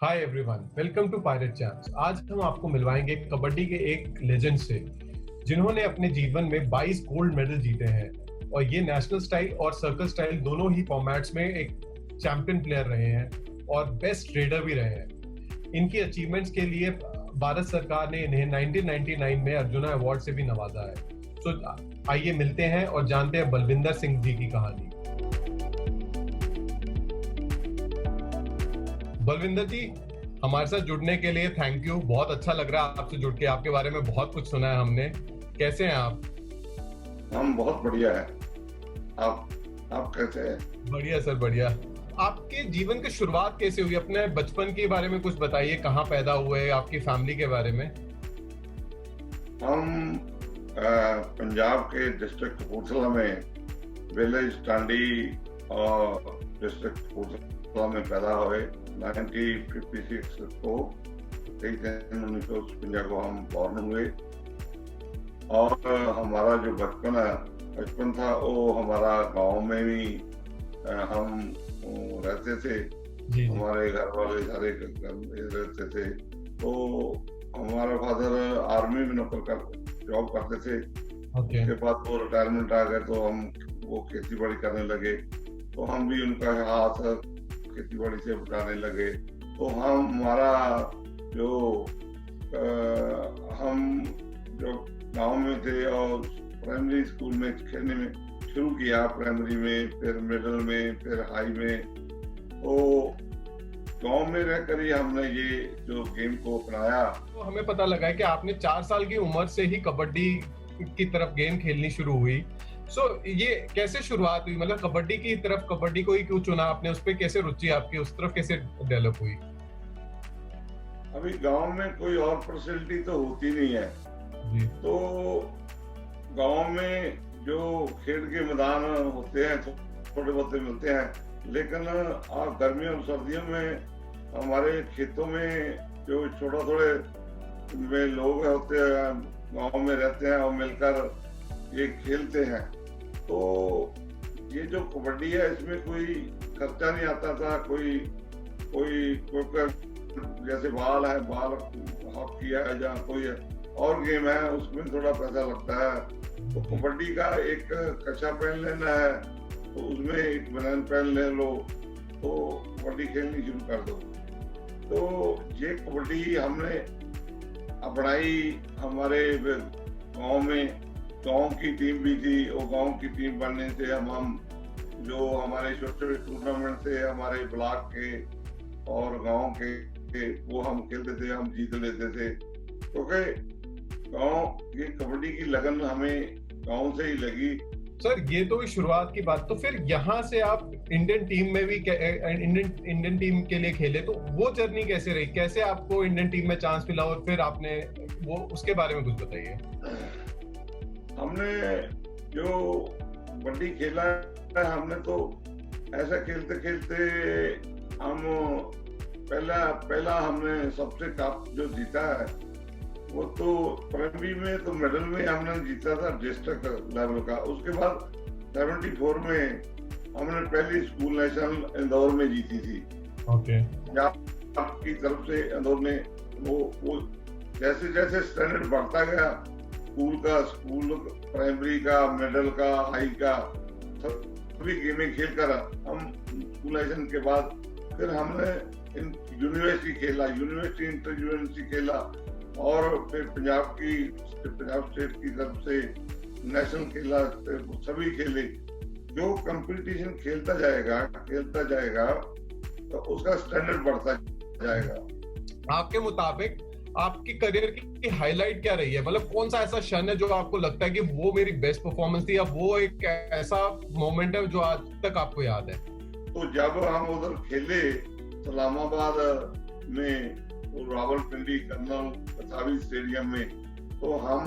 Hi everyone, welcome to pirate champs. आज हम आपको मिलवाएंगे कबड्डी के एक लेजेंड से जिन्होंने अपने जीवन में 22 गोल्ड मेडल जीते हैं और ये नेशनल स्टाइल और सर्कल स्टाइल दोनों ही फॉर्मेट्स में एक चैंपियन प्लेयर रहे हैं और बेस्ट रेडर भी रहे हैं। इनकी अचीवमेंट्स के लिए भारत सरकार ने इन्हें 1999 में अर्जुना अवार्ड से भी नवाजा है। तो आइए मिलते हैं और जानते हैं बलविंदर सिंह जी की कहानी। बलविंदर जी, हमारे साथ जुड़ने के लिए थैंक यू। बहुत अच्छा लग रहा है आपसे जुड़ के। आपके बारे में बहुत कुछ सुना है हमने। कैसे हैं आप? हम बहुत बढ़िया है। आप कैसे हैं? बढ़िया सर, बढ़िया। आपके जीवन की शुरुआत कैसे हुई? अपने बचपन के बारे में कुछ बताइए। कहाँ पैदा हुए, आपकी फैमिली के बारे में। हम पंजाब के डिस्ट्रिक्ट कपूरथला में विलेज टांडी और डिस्ट्रिक्ट कपूरथला में पैदा हुए। 1956 को 1955 को हम बॉर्न हुए और हमारा जो बचपन था वो हमारा गांव में भी हम रहते थे। जी। हमारे घर वाले सारे घर में रहते थे। तो हमारा फादर आर्मी में जॉब करते थे। उसके बाद वो रिटायरमेंट आ गए तो हम वो खेती बाड़ी करने लगे। तो हम भी उनका हाथ खेती बाड़ी से बटाने लगे। तो हमारा जो हम जो गांव में थे और प्राइमरी स्कूल में खेलने में शुरू किया, प्राइमरी में, फिर मिडिल में, फिर हाई में। तो गांव में रहकर ही हमने ये जो गेम को अपनाया। तो हमें पता लगा है कि आपने 4 साल की उम्र से ही कबड्डी की तरफ गेम खेलनी शुरू हुई। ये कैसे शुरुआत हुई? मतलब कबड्डी की तरफ, कबड्डी को ही क्यों चुना आपने? उस पे कैसे रुचि आपकी उस तरफ कैसे डेवलप हुई? अभी गांव में कोई और फैसिलिटी तो होती नहीं है जी। तो गांव में जो खेल के मैदान होते हैं थोड़े बहुत मिलते हैं, लेकिन आप गर्मियों और सर्दियों में हमारे खेतों में जो थोड़े में लोग होते हैं, गांव में रहते हैं और मिलकर ये खेलते हैं। तो ये जो कबड्डी है इसमें कोई खर्चा नहीं आता था। कोई जैसे बाल हॉकी है या कोई और गेम है उसमें थोड़ा पैसा लगता है। तो कबड्डी का एक कच्चा पेन लेना है तो उसमें एक बनान पेन ले लो तो कबड्डी खेलनी शुरू कर दो। तो ये कबड्डी हमने अपनाई। हमारे गांव में गांव की टीम भी थी और गांव की टीम बनने से हम जो हमारे छोटे टूर्नामेंट थे हमारे ब्लॉक के और गांव के वो हम खेलते थे, हम जीत लेते थे। क्योंकि गांव ये कबड्डी की लगन हमें गांव से ही लगी। सर, ये तो शुरुआत की बात। तो फिर यहाँ से आप इंडियन टीम में भी इंडियन टीम के लिए खेले, तो वो जर्नी कैसे रही? कैसे आपको इंडियन टीम में चांस मिला और फिर आपने वो उसके बारे में कुछ बताइए। हमने जो कबड्डी खेला है हमने तो ऐसा खेलते खेलते हम पहला हमने सबसे कप जो जीता है वो तो प्राइमरी में तो मेडल में हमने जीता था डिस्ट्रिक्ट लेवल का। उसके बाद 74 में हमने पहली स्कूल नेशनल इंदौर में जीती थी। की तरफ से इंदौर में वो जैसे स्टैंडर्ड बढ़ता गया स्कूल प्राइमरी का, मिडिल का, हाई का सभी गेमें खेलकर हम स्कूल नेशनल के बाद फिर हमने यूनिवर्सिटी खेला, यूनिवर्सिटी इंटर यूनिवर्सिटी खेला और फिर पंजाब स्टेट की तरफ से नेशनल खेला। सभी खेले। जो कंपटीशन खेलता जाएगा तो उसका स्टैंडर्ड बढ़ता जाएगा। आपके मुताबिक आपकी करियर की हाईलाइट क्या रही है? मतलब कौन सा ऐसा क्षण है जो आपको लगता है कि वो मेरी बेस्ट परफॉर्मेंस थी, या वो एक ऐसा मोमेंट है जो आज तक आपको याद है? तो जब हम उधर खेले इस्लामाबाद में रावलपिंडी कर्नल कसाबी स्टेडियम में, तो हम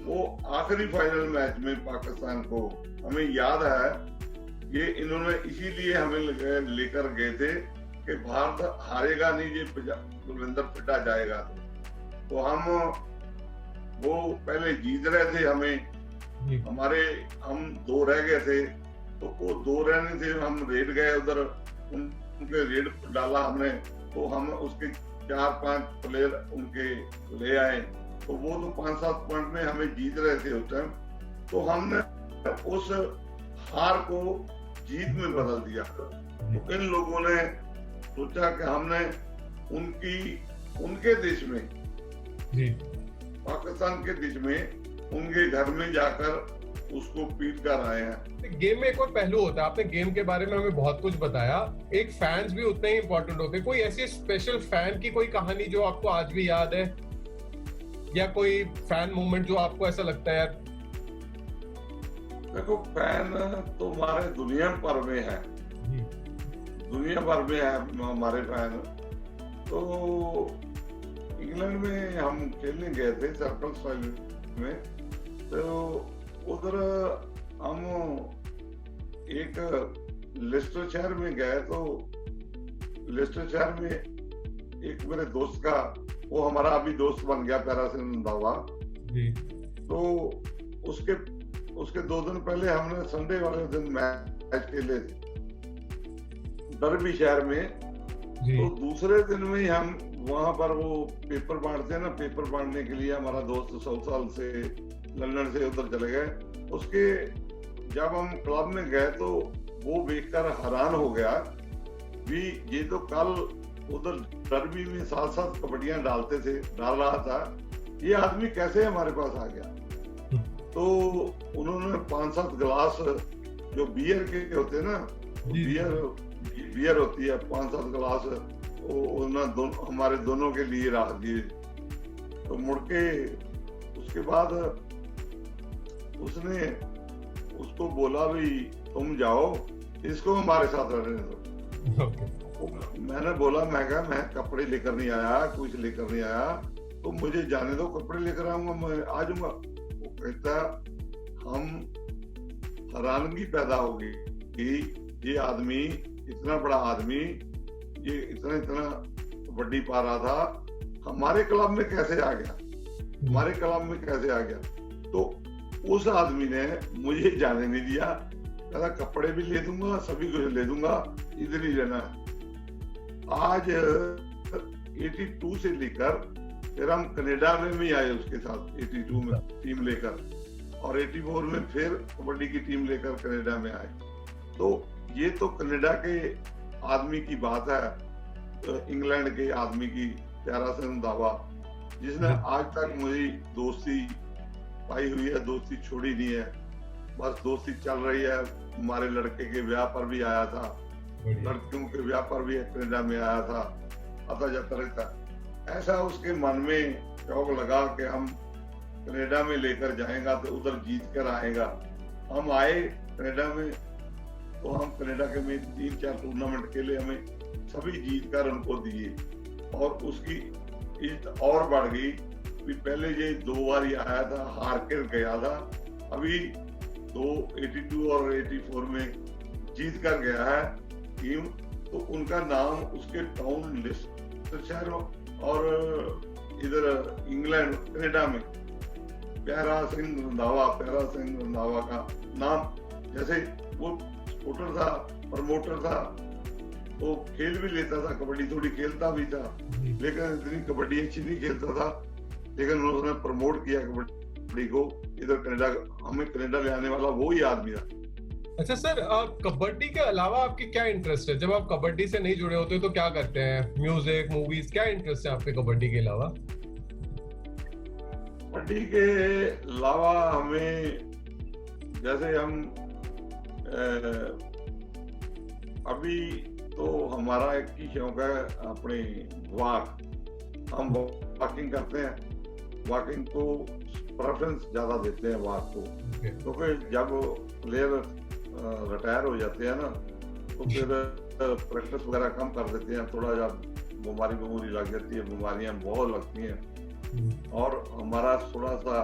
वो आखिरी फाइनल मैच में पाकिस्तान को हमें याद है, ये इन्होंने इसीलिए हमें लेकर गए थे कि भारत हारेगा नहीं, ये बलविंदर पिटा जाएगा। तो हम वो पहले जीत रहे थे, हम 2 रह गए थे। तो वो 2 रहने थे, हम रेड गए उधर, उनके रेड डाला हमने तो हम उसके 4-5 प्लेयर उनके ले आए, तो वो तो 5-7 पॉइंट में हमें जीत रहे थे उस टाइम। तो हमने उस हार को जीत में बदल दिया। तो इन लोगों ने सोचा कि हमने उनके देश में, पाकिस्तान के देश में, उनके घर में जाकर उसको पीट कर आए हैं। गेम में एक और पहलू होता है, आपने गेम के बारे में हमें बहुत कुछ बताया, एक फैंस भी उतने ही इंपॉर्टेंट होते हैं। कोई ऐसी स्पेशल फैन की कोई कहानी जो आपको आज भी याद है, या कोई फैन मोमेंट जो आपको ऐसा लगता है यार? देखो, फैन तो हमारे दुनिया भर में है, दुनिया भर में है हमारे फैन। तो इंग्लैंड में हम खेलने गए थे सर्कल स्टाइल में, तो उधर हम एक लेस्टर शहर में गए। तो लेस्टर शहर में एक मेरे दोस्त का, वो हमारा अभी दोस्त बन गया, पैरासिन रंधावा। तो उसके 2 दिन पहले हमने संडे वाले दिन मैच खेले थे डर्बी शहर में। तो दूसरे दिन में हम वहां पर वो पेपर बांटते हैं ना, पेपर बांटने के लिए हमारा दोस्त 100 साल से लंदन से उधर चले गए। उसके जब हम क्लब में गए तो वो देखकर हैरान हो गया भी, ये तो कल उधर डर्बी में 7-7 कबड्डियां डाल रहा था, ये आदमी कैसे हमारे पास आ गया? तो उन्होंने 5-7 गिलास जो बियर के होते हैं ना, बियर होती है, 5-7 गिलास हमारे दोनों के लिए रख दिए। तो मुड़ के उसके बाद उसने उसको बोला भी, तुम जाओ, इसको हमारे साथ रहने दो। मैंने बोला, मैं कपड़े लेकर नहीं आया, कुछ लेकर नहीं आया, तो मुझे जाने दो, कपड़े लेकर आऊंगा, मैं आ जाऊंगा। वो कहता, हम हैरानगी पैदा होगी कि ये आदमी, इतना बड़ा आदमी, ये इतना कबड्डी पा रहा था, हमारे क्लब में कैसे आ गया, हमारे क्लब में कैसे आ गया? तो उस आदमी ने मुझे जाने नहीं दिया, कहता कपड़े भी ले दूंगा, सभी कुछ ले दूंगा, इधर ही रहना। आज 82 से लेकर फिर हम कनाडा में भी आए उसके साथ, 82 में टीम लेकर, और 84 में फिर कबड्डी की टीम लेकर कनाडा में आए। तो ये तो कनाडा के आदमी की बात है, इंग्लैंड के आदमी की, पैरासिन रंधावा, जिसने आज तक मुझे दोस्ती पाई हुई है, दोस्ती छोड़ी नहीं है, बस दोस्ती चल रही है। हमारे लड़के के ब्याह पर भी आया था, लड़कियों के ब्याह पर भी कनाडा में आया था, आता जाता रहता। ऐसा उसके मन में शौक लगा कि हम कनाडा में लेकर जाएगा तो उधर जीत कर आएगा। हम आए कनाडा में, तो हम कनाडा के में 3-4 टूर्नामेंट खेले, हमें सभी जीत कर उनको दिए, और उसकी इज्जत और बढ़ गई। पहले ये 2 बार ही आया था, हार कर गया था, अभी 82 और 84 में जीत कर गया है टीम। तो उनका नाम उसके टाउन लिस्ट शहर और इधर इंग्लैंड कनाडा में पैरासिन रंधावा का नाम, जैसे वो सपोर्टर था, प्रमोटर था, तो खेल भी लेता था, कबड्डी थोड़ी खेलता भी था, लेकिन इतनी कबड्डी अच्छी नहीं खेलता था, लेकिन उन्होंने प्रमोट किया कबड्डी को इधर कनाडा, हमें कनाडा ले आने वाला वो ही आदमी था। अच्छा सर, कबड्डी के अलावा आपकी क्या इंटरेस्ट है? जब आप कबड्डी से नहीं जुड़े होते तो क्या करते हैं? म्यूजिक, मूवीज, क्या इंटरेस्ट है आपके कबड्डी के अलावा? कबड्डी के अलावा हमें, जैसे हम अभी तो हमारा एक ही शौक है अपने वॉक, हम वॉकिंग करते हैं, वॉकिंग को प्रेफरेंस ज्यादा देते हैं वॉक को, क्योंकि जब प्लेयर रिटायर हो जाते हैं ना, तो फिर प्रैक्टिस वगैरह कम कर देते हैं, थोड़ा जब बीमारी लग जाती है, बीमारियां बहुत लगती हैं। और हमारा थोड़ा सा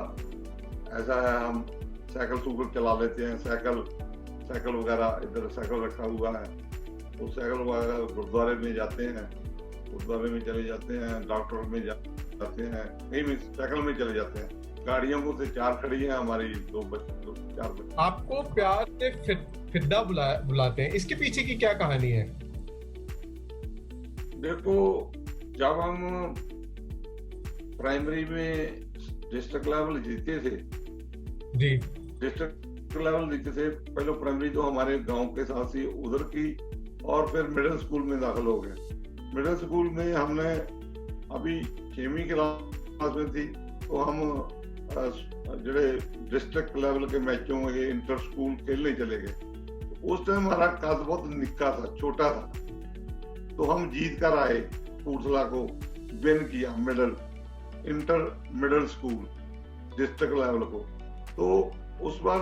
ऐसा है, हम साइकिल चला लेते हैं, साइकिल वगैरह, इधर साइकिल रखा हुआ है, तो साइकिल वगैरह गुरुद्वारे में जाते हैं, गुरुद्वारे में चले जाते हैं, डॉक्टर में जाते हैं, कहीं भी साइकिल में चले जाते हैं। गाड़ियों को से 4 खड़ी है हमारी, 4 बच्चे। आपको प्यार से फिद्दा बुलाते हैं, इसके पीछे की क्या कहानी है? देखो, जब हम प्राइमरी में डिस्ट्रिक्ट लेवल जीते थे, जी डिस्ट्रिक्ट लेवल जीते थे, पहले प्राइमरी तो हमारे गांव के साथ ही उधर की, और फिर मिडिल स्कूल में दाखिल हो गए। मिडिल स्कूल में हमने अभी 6वीं क्लास में थी तो हम जो डिस्ट्रिक्ट लेवल के मैचों में इंटर स्कूल खेलने चले गए। उस टाइम हमारा कद बहुत निक्का था, छोटा था, तो हम जीत कर आए, कपूरथला को विन किया मिडिल स्कूल डिस्ट्रिक्ट लेवल को। तो उस बार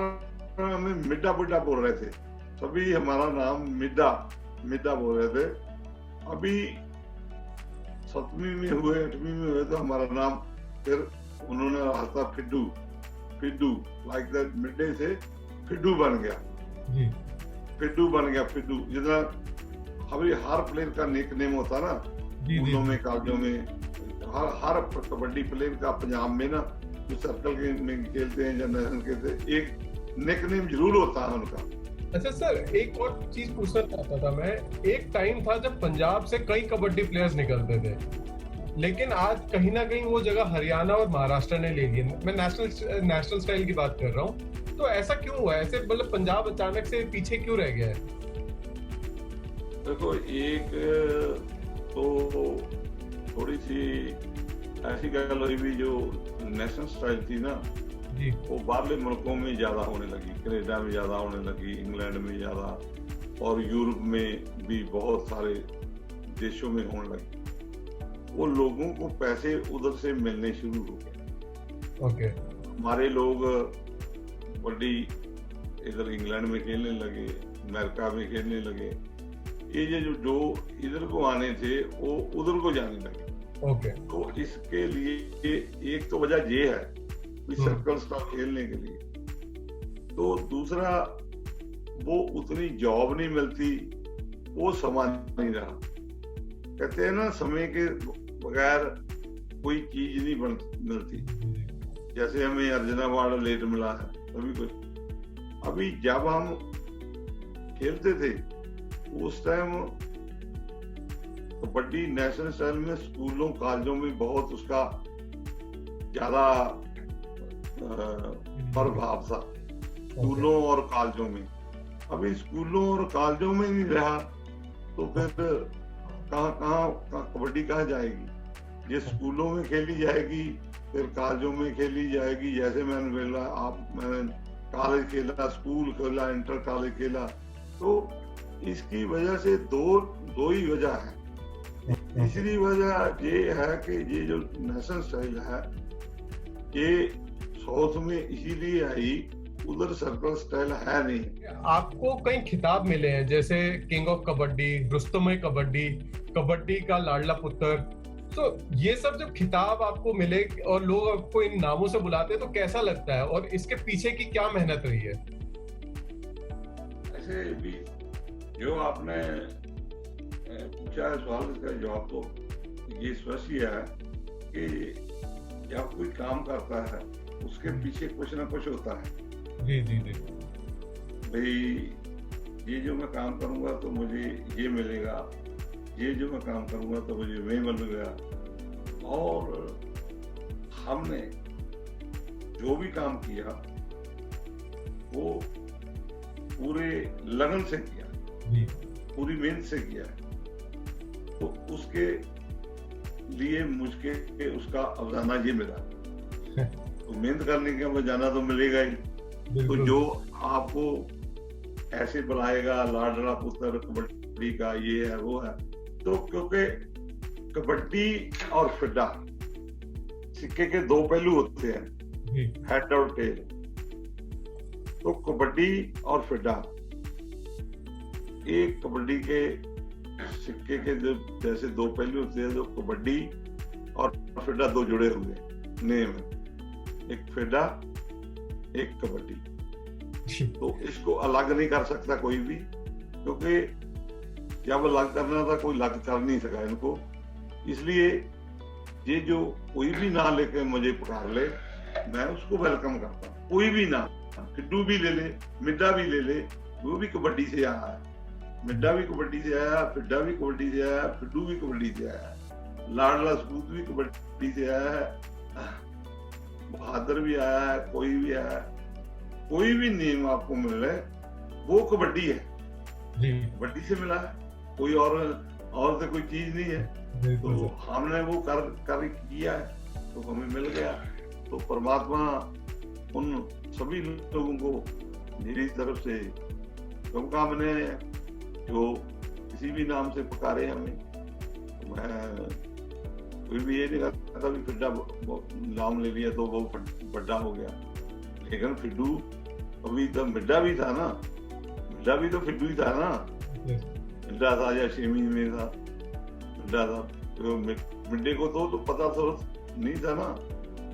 हमें मिड्डा बुड्डा बोल रहे थे, सभी हमारा नाम मिड्डा बोल रहे थे। अभी 7वीं में हुए, 8वीं में हुए तो हमारा नाम फिर उन्होंने रखा फिड्डू, लाइक दैट, मिड्डे से फिड्डू बन गया। फिड्डू जितना अभी हर प्लेयर का निक नेम होता ना, स्कूलों में, कॉलेजों में, हर कबड्डी प्लेयर का पंजाब में ना, जो सर्कल के में खेलते हैं या नेशनल खेलते, एक निक नेम जरूर होता है उनका। अच्छा सर, एक और चीज पूछना चाहता था मैं। एक टाइम था जब पंजाब से कई कबड्डी प्लेयर्स निकलते थे, लेकिन आज कहीं ना कहीं वो जगह हरियाणा और महाराष्ट्र ने ले ली है। मैं नेशनल स्टाइल की बात कर रहा हूँ। तो ऐसा क्यों हुआ? ऐसे मतलब पंजाब अचानक से पीछे क्यों रह गया है? देखो, एक तो थोड़ी सी ऐसी गल हुई भी, जो नेशनल स्टाइल थी ना जी, वो बाहरले मुल्कों में ज्यादा होने लगी, कनाडा में ज्यादा होने लगी, इंग्लैंड में ज्यादा, और यूरोप में भी बहुत सारे देशों में होने लगी। वो लोगों को पैसे उधर से मिलने शुरू हो गए। ओके। हमारे लोग कबड्डी इधर इंग्लैंड में खेलने लगे, अमेरिका में खेलने लगे। ये जो इधर को आने थे वो उधर को जाने लगे। ओके। तो इसके लिए एक तो वजह ये है सर्कल स्टार खेलने के लिए, तो दूसरा वो उतनी जॉब नहीं मिलती, वो समा नहीं रहा। कहते हैं ना, समय के बगैर कोई चीज नहीं मिलती। जैसे हमें अर्जुन अवार्ड लेट मिला है, अभी कुछ अभी जब हम खेलते थे उस टाइम कबड्डी नेशनल स्टाइल में स्कूलों कॉलेजों में बहुत उसका ज्यादा प्रभाव था, स्कूलों और कॉलेजों में। अभी स्कूलों और कॉलेजों में नहीं रहा तो फिर कहाँ कबड्डी कहाँ जाएगी? ये स्कूलों में खेली जाएगी, फिर कॉलेजों में खेली जाएगी। जैसे मैंने मैंने कॉलेज खेला, स्कूल खेला, इंटर कॉलेज खेला। तो इसकी वजह से दो ही वजह है। तीसरी वजह ये है कि ये जो नेशनल स्टाइल है ये साउथ में इसीलिए आई, उधर सर्कल स्टाइल है नहीं। आपको कई खिताब मिले हैं, जैसे किंग ऑफ कबड्डी, रुस्तम कबड्डी, कबड्डी का लाडला पुत्र। तो ये सब जब खिताब आपको मिले और लोग आपको इन नामों से बुलाते हैं तो कैसा लगता है, और इसके पीछे की क्या मेहनत रही है? ऐसे भी जो आपने पूछा है सवाल, इसका जवाब तो ये स्पष्ट ही है कि जब कोई काम करता है उसके पीछे कुछ ना कुछ होता है। जी जी जी। भाई, ये जो मैं काम करूंगा तो मुझे ये मिलेगा, ये जो मैं काम करूंगा तो मुझे वही मिलेगा। और हमने जो भी काम किया वो पूरे लगन से किया, पूरी मेहनत से किया है, तो उसके लिए मुझके उसका अवजाना ये मिला। तो मेहनत करने के अवजाना तो मिलेगा ही। तो जो आपको ऐसे बुलाएगा लाडला पुत्र कबड्डी का, ये है वो है, तो क्योंकि कबड्डी और फिड्डा सिक्के के दो पहलू होते हैं, हेड और टेल। तो कबड्डी और फिड्डा एक कबड्डी के सिक्के के जो जैसे दो पहलू होते हैं, जो कबड्डी और फिड्डा दो जुड़े हुए नेम है, एक फिड्डा एक कबड्डी। तो इसको अलग नहीं कर सकता कोई भी, क्योंकि जब अलग करना था कोई अलग कर नहीं सका इनको। इसलिए ये जो कोई भी ना लेके मुझे पुकार ले, मैं उसको वेलकम करता हूँ। कोई भी ना, फिड्डू भी ले ले, मिड्डा भी ले ले, वो भी कबड्डी से आया है। मिड्डा भी कबड्डी से आया, फिड्डा भी कबड्डी से आया, फिड्डू भी कबड्डी से आया, लाडला सपूत भी कबड्डी से आया है, बहादुर भी आया है, कोई भी आया है, कोई भी नेम आपको मिल रहा है वो कबड्डी है, कबड्डी से मिला है, कोई और से कोई चीज नहीं है। तो हमने वो कर किया है तो हमें मिल गया। तो परमात्मा उन सभी लोगों को मेरी तरफ से शुभकामनाएं हैं जो किसी भी नाम से पुकारे हमें। मैं कोई भी ये नहीं कहता भी फिड्डा नाम ले लिया तो वो बड्डा हो गया, लेकिन फिड्डू अभी तो मिड्डा भी था ना, मिड्डा भी तो फिड्डू ही था ना, मिड्डा था या शेमी में था, मिड्डा था तो मिड्डे को तो पता तो नहीं था ना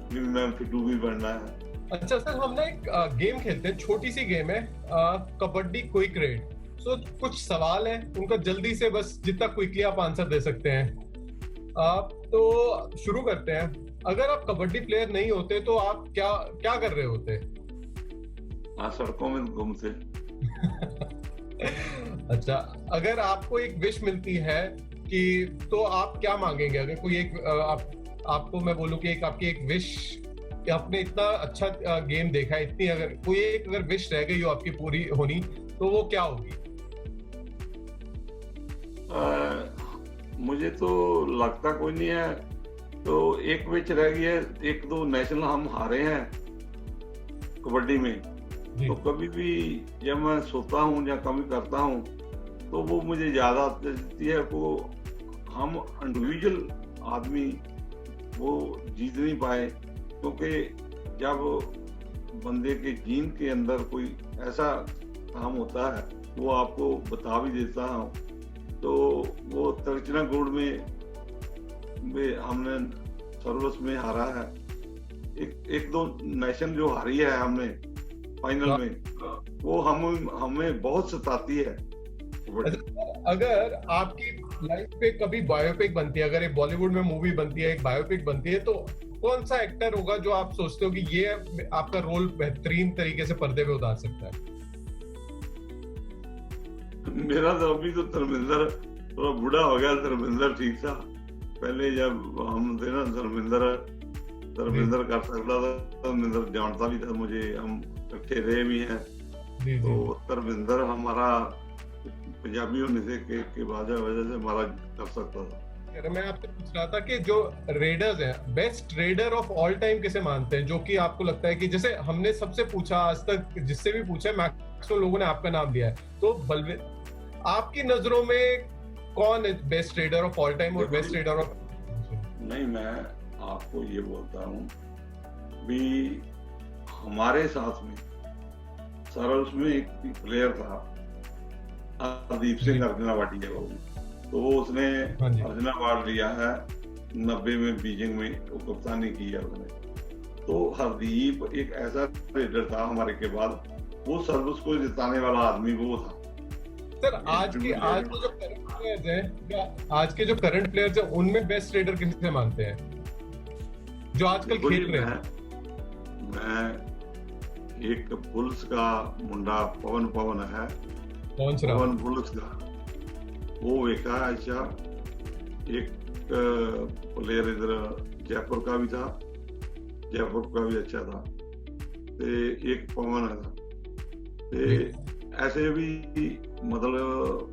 कि मैं फिड्डू भी बनना है। अच्छा सर, हम ना एक गेम खेलते हैं, छोटी सी गेम है, कबड्डी क्विक रेड। सो कुछ सवाल है, उनका जल्दी से बस जितना क्विकली आप आंसर दे सकते हैं। तो शुरू करते हैं। अगर आप कबड्डी प्लेयर नहीं होते तो आप क्या कर रहे होते? सड़कों में घूमते। अच्छा, अगर आपको एक विश मिलती है कि तो आप क्या मांगेंगे? अगर कोई एक आपको मैं बोलूं कि आपकी एक विश, आपने इतना अच्छा गेम देखा है, इतनी अगर विश रह गई हो आपकी पूरी होनी तो वो क्या होगी? मुझे तो लगता कोई नहीं है, तो एक विश रह गई है, एक दो नेशनल हम हारे हैं कबड्डी में। तो कभी भी जब मैं सोता हूँ या कभी करता हूँ तो वो मुझे याद आती है वो हम इंडिविजुअल आदमी वो जीत नहीं पाए, क्योंकि जब बंदे के जीन के अंदर कोई ऐसा काम होता है वो आपको बता भी देता हूँ। तो वो तरचना गोड़ में हमने सर्वस में हारा है, एक दो नेशन जो हारी है हमने फाइनल में, वो हमें बहुत सताती है। अगर आपकी लाइफ पे कभी बायोपिक बनती है, अगर एक बॉलीवुड में मूवी बनती है, एक बायोपिक बनती है, तो कौन सा एक्टर होगा जो आप सोचते हो कि ये आपका रोल बेहतरीन तरीके से पर्दे पे उतार सकता है? मेरा तो अभी तो धर्मेंद्र थोड़ा बूढ़ा हो गया, धर्मेंद्र ठीक था। पहले जब हम थे ना धर्मेंद्र कर सकता था, धर्मेंद्र जानता भी था मुझे, हम इकट्ठे रहे भी हैं। तो धर्मेंद्र हमारा पंजाबी होने से के वजह से हमारा कर सकता था। मैं आपसे पूछ रहा था कि जो रेडर्स हैं, best raider of all time किसे मानते हैं, जो कि आपको लगता है कि जैसे हमने सबसे पूछा आज तक, जिससे भी पूछा मैक्सिमम लोगों ने आपका नाम लिया है, तो बलवीर, आपकी नजरों में कौन है best raider of all time और बेस्ट रेडर ऑफ? नहीं, मैं आपको ये बोलता हूँ भी हमारे साथ में सर उसमें एक प्लेयर था हरदीप सिंह अर्जुना वाटिया, तो उसने अर्जुना अवार्ड लिया है 90 में बीजिंग में, वो कप्तानी की है उसने। तो हरदीप एक ऐसा रेडर था हमारे के बाद, वो सर्विस को जिताने वाला आदमी वो था। सर आज के जो करंट प्लेयर्स हैं, आज के जो करंट प्लेयर्स हैं, उनमें बेस्ट रेडर किसे मानते हैं जो आजकल खेल रहे हैं? मैं एक बुल्स का मुंडा पवन है, पवन बुल्स का वो देखा। अच्छा, एक प्लेयर इधर जयपुर का भी था, जयपुर का भी अच्छा था, एक पवन है। ऐसे भी मतलब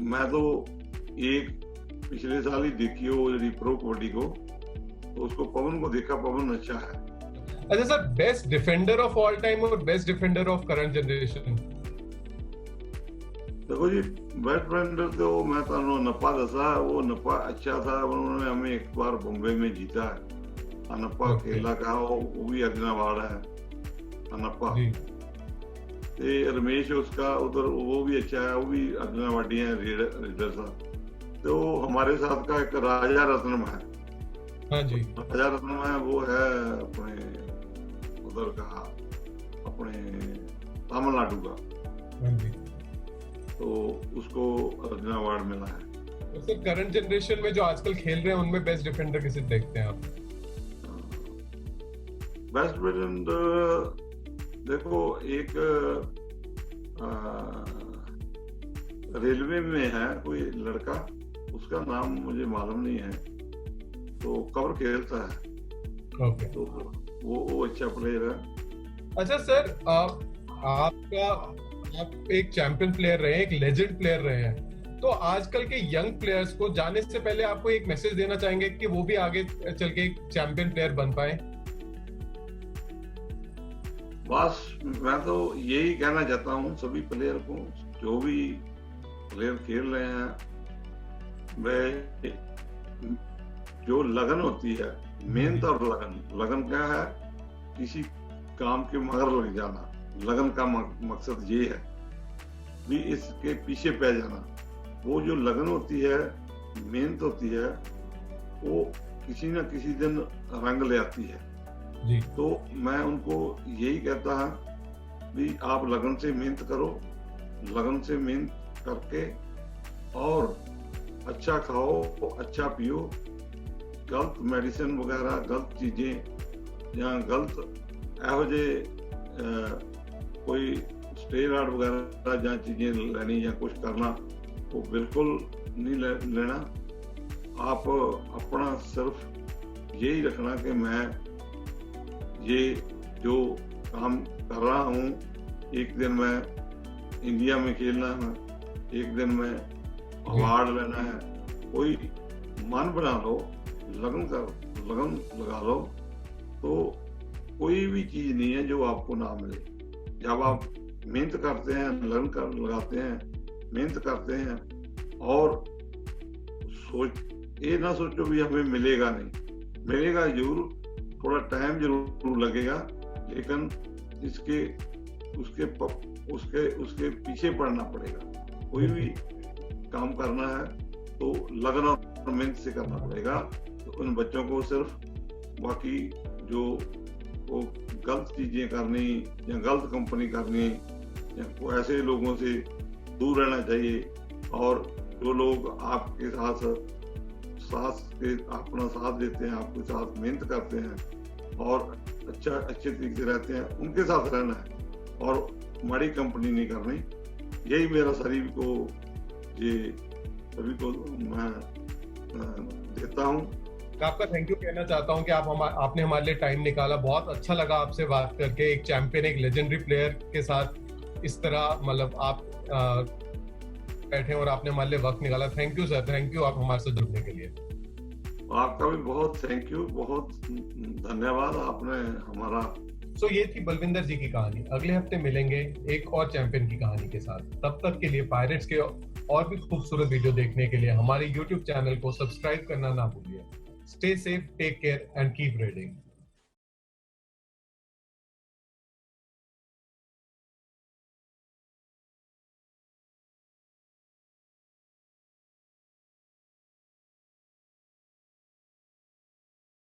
मैं तो एक पिछले साल ही देखी हो जी प्रो कबड्डी को, तो उसको पवन को देखा, पवन अच्छा है। अच्छा sir, best defender of all time और best defender of current generation? देखो जी, बेस्ट डिफेंडर तो मैं तो नप्पा दसा, वो नप्पा अच्छा था, उन्होंने हमें एक बार बॉम्बे में जीता है। नप्पा खेला का वो भी अर्जुना अवार्ड है नप्पा। रमेश उसका उधर वो भी अच्छा है, वो भी अर्जुना अवार्डी है रीडर था। तो हमारे साथ का एक राजा रत्नम है। हाँ जी, राजा रत्नम है, वो है अपने उधर का, अपने तमिलनाडु का। हाँ जी, तो उसको अर्जुना अवार्ड मिला है। तो सर करंट जनरेशन में जो आजकल खेल रहे हैं उनमें बेस्ट डिफेंडर किसे देखते हैं आप? बेस्ट डिफेंडर देखो, एक रेलवे में है कोई लड़का, उसका नाम मुझे मालूम नहीं है, तो कवर खेलता है। ओके, तो वो अच्छा प्लेयर है। अच्छा सर, आप एक चैंपियन प्लेयर रहे हैं, एक लेजेंड प्लेयर रहे हैं, तो आजकल के यंग प्लेयर्स को जाने से पहले आपको एक मैसेज देना चाहेंगे कि वो भी आगे चल के एक चैंपियन प्लेयर बन पाए? बस मैं तो यही कहना चाहता हूँ सभी प्लेयर को, जो भी प्लेयर खेल रहे हैं, वे जो लगन होती है, मेहनत और लगन क्या है, किसी काम के मगर लग जाना, लगन का मकसद ये है भी इसके पीछे पै जाना। वो जो लगन होती है, मेहनत होती है, वो किसी न किसी दिन रंग ले आती है जी। तो मैं उनको यही कहता है भी आप लगन से मेहनत करो, लगन से मेहनत करके और अच्छा खाओ, अच्छा पियो, गलत मेडिसिन वगैरह, गलत चीजें या गलत एहो जे कोई स्टेरॉइड वगैरह जहाँ चीजें लेनी या कुछ करना, वो बिल्कुल नहीं लेना। आप अपना सिर्फ यही रखना कि मैं ये जो काम कर रहा हूँ, एक दिन मैं इंडिया में खेलना है, एक दिन मैं अवार्ड लेना है। कोई मन बना लो, लगन लगा लो, तो कोई भी चीज नहीं है जो आपको ना मिले। जब आप मेहनत करते हैं, लगन लगाते हैं, मेहनत करते हैं और ये ना सोचो भी हमें मिलेगा नहीं, मिलेगा जरूर, थोड़ा टाइम जरूर लगेगा, लेकिन उसके पीछे पड़ना पड़ेगा। कोई भी काम करना है तो लगन और मेहनत से करना पड़ेगा। तो उन बच्चों को सिर्फ बाकी जो वो गलत चीजें करनी या गलत कंपनी करनी या ऐसे लोगों से दूर रहना चाहिए, और जो लोग आपके साथ अपना साथ देते हैं, आपके साथ मेहनत करते हैं और अच्छे तरीके से रहते हैं, उनके साथ रहना है और माड़ी कंपनी नहीं करनी। यही मेरा सभी को मैं देता हूँ। आपका थैंक यू कहना चाहता हूँ कि आपने हमारे लिए टाइम निकाला। बहुत अच्छा लगा आपसे बात करके, एक चैंपियन, एक लेजेंडरी प्लेयर के साथ इस तरह मतलब आप बैठे और आपने हमारे लिए वक्त निकाला। Thank you sir, thank you आप हमारे साथ जुड़ने के लिए। आपका भी बहुत थैंक यू, बहुत धन्यवाद, आपने हमारा। ये थी बलविंदर जी की कहानी। अगले हफ्ते मिलेंगे एक और चैंपियन की कहानी के साथ। तब तक के लिए पायरेट्स के और भी खूबसूरत वीडियो देखने के लिए हमारे YouTube चैनल को सब्सक्राइब करना ना भूलिए। Stay safe, take care and keep reading.